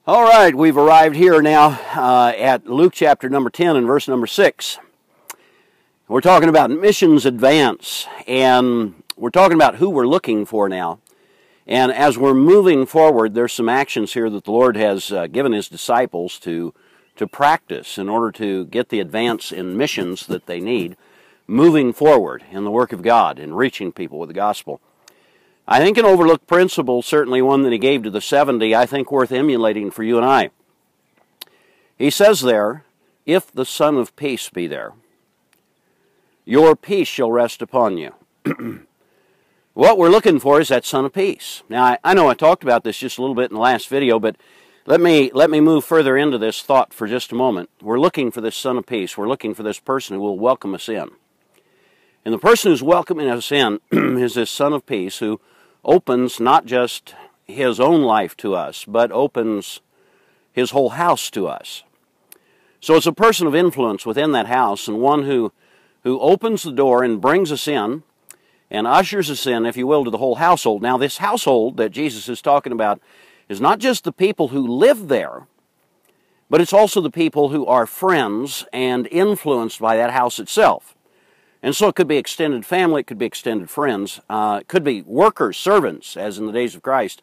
All right, we've arrived here now at Luke chapter number 10 and verse number 6. We're talking about missions advance, and we're talking about who we're looking for now. And as we're moving forward, there's some actions here that the Lord has given His disciples to practice in order to get the advance in missions that they need, moving forward in the work of God and reaching people with the gospel. I think an overlooked principle, certainly one that He gave to the 70, I think worth emulating for you and I. He says there, if the Son of Peace be there, your peace shall rest upon you. What we're looking for is that Son of Peace. Now, I know I talked about this just a little bit in the last video, but let me move further into this thought for just a moment. We're looking for this Son of Peace. We're looking for this person who will welcome us in. And the person who's welcoming us in is this Son of Peace who opens not just His own life to us, but opens His whole house to us. So it's a person of influence within that house, and one who opens the door and brings us in and ushers us in, if you will, to the whole household. Now, this household that Jesus is talking about is not just the people who live there, but it's also the people who are friends and influenced by that house itself. And so it could be extended family, it could be extended friends, it could be workers, servants, as in the days of Christ.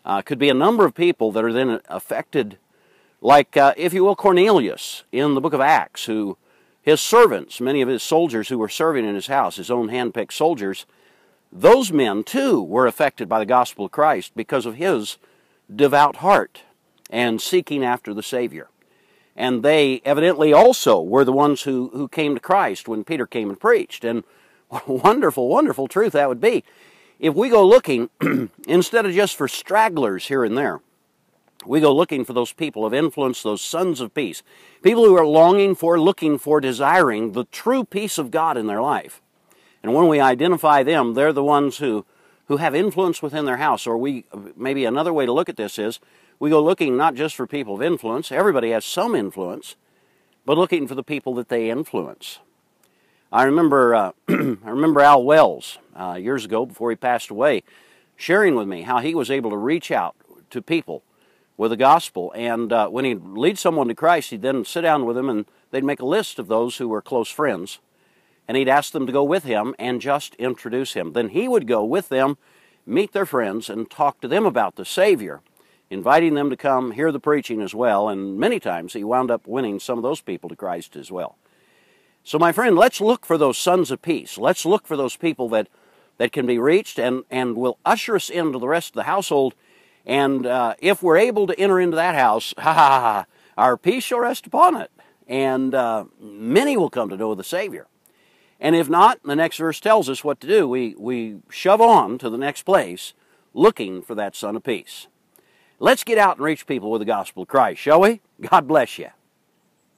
It could be a number of people that are then affected, like, if you will, Cornelius in the book of Acts, who his servants, many of his soldiers who were serving in his house, his own hand-picked soldiers, those men too were affected by the gospel of Christ because of his devout heart and seeking after the Savior. And they evidently also were the ones who came to Christ when Peter came and preached. And what a wonderful, wonderful truth that would be. If we go looking, instead of just for stragglers here and there, we go looking for those people of influence, those sons of peace, people who are longing for, looking for, desiring the true peace of God in their life. And when we identify them, they're the ones who have influence within their house. Or maybe another way to look at this is, we go looking not just for people of influence, everybody has some influence, but looking for the people that they influence. I remember Al Wells, years ago, before he passed away, sharing with me how he was able to reach out to people with the gospel. And when he'd lead someone to Christ, he'd then sit down with them and they'd make a list of those who were close friends. And he'd ask them to go with him and just introduce him. Then he would go with them, meet their friends, and talk to them about the Savior, inviting them to come hear the preaching as well. And many times he wound up winning some of those people to Christ as well. So my friend, let's look for those sons of peace. Let's look for those people that can be reached and will usher us into the rest of the household. And if we're able to enter into that house, our peace shall rest upon it. And many will come to know the Savior. And if not, the next verse tells us what to do. We shove on to the next place, looking for that Son of Peace. Let's get out and reach people with the gospel of Christ, shall we? God bless you.